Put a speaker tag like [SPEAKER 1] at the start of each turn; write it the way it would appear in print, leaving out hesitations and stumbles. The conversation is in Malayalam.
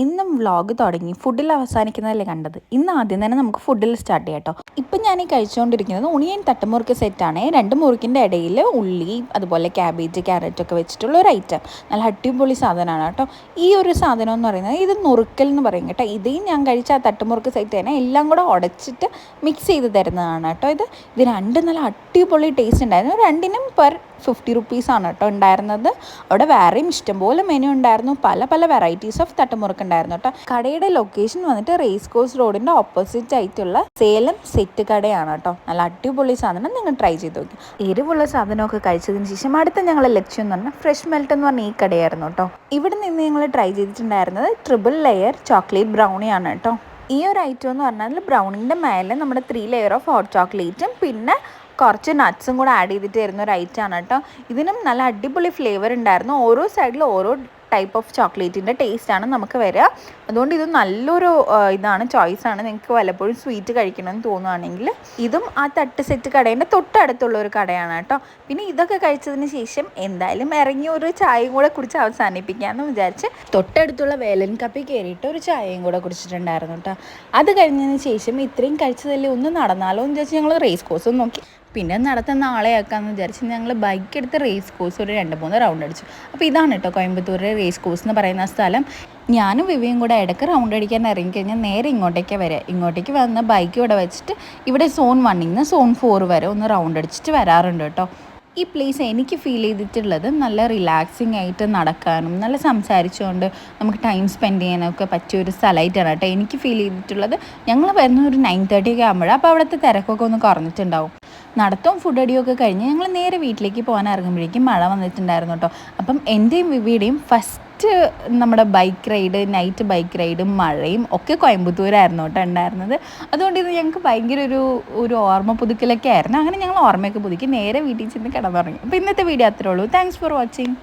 [SPEAKER 1] എന്നും വ്ളോഗ് തുടങ്ങി ഫുഡിൽ അവസാനിക്കുന്നതല്ലേ കണ്ടത്. ഇന്ന് ആദ്യം തന്നെ നമുക്ക് ഫുഡിൽ സ്റ്റാർട്ട് ചെയ്യാം കേട്ടോ. ഇപ്പം ഞാൻ ഈ കഴിച്ചുകൊണ്ടിരിക്കുന്നത് ഒണിയൻ തട്ടുമുറുക്ക് സെറ്റാണ്. 2 മുറുക്കിൻ്റെ ഇടയിൽ ഉള്ളി, അതുപോലെ ക്യാബേജ്, ക്യാരറ്റ് ഒക്കെ വെച്ചിട്ടുള്ള ഒരു ഐറ്റം. നല്ല അടിപൊളി സാധനമാണ് കേട്ടോ. ഈ ഒരു സാധനം എന്ന് പറയുന്നത് ഇത് നുറുക്കൽ എന്ന് പറയും കേട്ടോ. ഇതേയും ഞാൻ കഴിച്ച ആ തട്ടുമുറുക്ക് സെറ്റ് തന്നെ എല്ലാം കൂടെ ഉടച്ചിട്ട് മിക്സ് ചെയ്ത് തരുന്നതാണ് കേട്ടോ. ഇത് രണ്ടും നല്ല അടിപൊളി ടേസ്റ്റ് ഉണ്ടായിരുന്നു. രണ്ടിനും പെർ 50 റുപ്പീസാണ് കേട്ടോ ഉണ്ടായിരുന്നത്. അവിടെ വേറെയും ഇഷ്ടംപോലെ മെനു ഉണ്ടായിരുന്നു. പല പല വെറൈറ്റീസ് ഓഫ് തട്ടുമുറുക്ക് ഉണ്ടായിരുന്നു കേട്ടോ. കടയുടെ ലൊക്കേഷൻ വന്നിട്ട് റേസ് കോഴ്സ് റോഡിൻ്റെ ഓപ്പോസിറ്റ് ആയിട്ടുള്ള സേലം സെറ്റ് കടയാണ് കേട്ടോ. നല്ല അടിപൊളി സാധനം, നിങ്ങൾ ട്രൈ ചെയ്ത് നോക്കി. എരിവുള്ള സാധനമൊക്കെ കഴിച്ചതിന് ശേഷം അടുത്ത ഞങ്ങളുടെ ലക്ഷ്യം എന്ന് പറഞ്ഞാൽ ഫ്രഷ് മെൽറ്റ് എന്ന് പറഞ്ഞ ഈ കടയായിരുന്നു കേട്ടോ. ഇവിടെ നിന്ന് ഞങ്ങൾ ട്രൈ ചെയ്തിട്ടുണ്ടായിരുന്നത് ട്രിപ്പിൾ ലെയർ ചോക്ലേറ്റ് ബ്രൗണിയാണ് കേട്ടോ. ഈ ഒരു ഐറ്റം എന്ന് പറഞ്ഞാൽ ബ്രൗണിൻ്റെ മേലെ നമ്മുടെ 3 ലെയർ ഓഫ് ഹോട്ട് ചോക്ലേറ്റും പിന്നെ കുറച്ച് നട്ട്സും കൂടെ ആഡ് ചെയ്തിട്ട് തരുന്ന ഒരു ഐറ്റമാണ് കേട്ടോ. ഇതിനും നല്ല അടിപൊളി ഫ്ലേവർ ഉണ്ടായിരുന്നു. ഓരോ സൈഡിലും ഓരോ ടൈപ്പ് ഓഫ് ചോക്ലേറ്റിൻ്റെ ടേസ്റ്റാണ് നമുക്ക് വരിക. അതുകൊണ്ട് ഇത് നല്ലൊരു ചോയ്സാണ്. നിങ്ങൾക്ക് വല്ലപ്പോഴും സ്വീറ്റ് കഴിക്കണമെന്ന് തോന്നുകയാണെങ്കിൽ ഇതും ആ തട്ട് സെറ്റ് കടേൻ്റെ തൊട്ടടുത്തുള്ള ഒരു കടയാണ് കേട്ടോ. പിന്നെ ഇതൊക്കെ കഴിച്ചതിന് ശേഷം എന്തായാലും ഇറങ്ങി ഒരു ചായയും കൂടെ കുടിച്ച് അവസാനിപ്പിക്കാമെന്ന് വിചാരിച്ച് തൊട്ടടുത്തുള്ള വേലൻ കപ്പിൽ കയറിയിട്ട് ഒരു ചായയും കൂടെ കുടിച്ചിട്ടുണ്ടായിരുന്നു കേട്ടോ. അത് കഴിഞ്ഞതിന് ശേഷം ഇത്രയും കഴിച്ചതല്ലേ ഒന്ന് നടന്നാലോ എന്ന് വിചാരിച്ച് ഞങ്ങൾ റേസ് കോഴ്സും നോക്കി. പിന്നെ നടത്തുന്ന ആളെ ആക്കാമെന്ന് വിചാരിച്ച് ഞങ്ങൾ ബൈക്ക് എടുത്ത് റേസ് കോഴ്സ് ഒരു 2-3 റൗണ്ട് അടിച്ചു. അപ്പോൾ ഇതാണ് കേട്ടോ കോയമ്പത്തൂർ റേസ് കോഴ്സ് എന്ന് പറയുന്ന സ്ഥലം. ഞാനും വിവിയും കൂടെ ഇടയ്ക്ക് റൗണ്ട് അടിക്കാൻ ഇറങ്ങിക്കഴിഞ്ഞാൽ നേരെ ഇങ്ങോട്ടേക്ക് വരിക. ഇങ്ങോട്ടേക്ക് വന്ന് ബൈക്ക് ഇവിടെ വെച്ചിട്ട് ഇവിടെ സോൺ 1 നിന്ന് സോൺ 4 വരെ ഒന്ന് റൗണ്ട് അടിച്ചിട്ട് വരാറുണ്ട് കേട്ടോ. ഈ പ്ലേസ് എനിക്ക് ഫീൽ ചെയ്തിട്ടുള്ളത് നല്ല റിലാക്സിങ് ആയിട്ട് നടക്കാനും നല്ല സംസാരിച്ചുകൊണ്ട് നമുക്ക് ടൈം സ്പെൻഡ് ചെയ്യാനൊക്കെ പറ്റിയ ഒരു സ്ഥലമായിട്ടാണ് കേട്ടോ എനിക്ക് ഫീൽ ചെയ്തിട്ടുള്ളത്. ഞങ്ങൾ വരുന്ന ഒരു 9:30 ഒക്കെ ആകുമ്പോഴാണ്. അപ്പോൾ അവിടുത്തെ തിരക്കൊക്കെ ഒന്ന് കുറഞ്ഞിട്ടുണ്ടാവും. നടത്തവും ഫുഡ് അടിയൊക്കെ കഴിഞ്ഞ് ഞങ്ങൾ നേരെ വീട്ടിലേക്ക് പോകാൻ ഇറങ്ങുമ്പോഴേക്കും മഴ വന്നിട്ടുണ്ടായിരുന്നു കേട്ടോ. അപ്പം എൻ്റെയും വിവിയുടെയും ഫസ്റ്റ് നമ്മുടെ ബൈക്ക് റൈഡ്, നൈറ്റ് ബൈക്ക് റൈഡും മഴയും ഒക്കെ കോയമ്പത്തൂരായിരുന്നു കേട്ടോ ഉണ്ടായിരുന്നത്. അതുകൊണ്ട് ഇത് ഞങ്ങൾക്ക് ഭയങ്കര ഒരു ഓർമ്മ പുതുക്കലൊക്കെ ആയിരുന്നു. അങ്ങനെ ഞങ്ങൾ ഓർമ്മയൊക്കെ പുതുക്കി നേരെ വീട്ടിൽ ചെന്ന് കിടന്നുറങ്ങി. അപ്പോൾ ഇന്നത്തെ വീഡിയോ അത്രേ ഉള്ളൂ. Thanks for watching.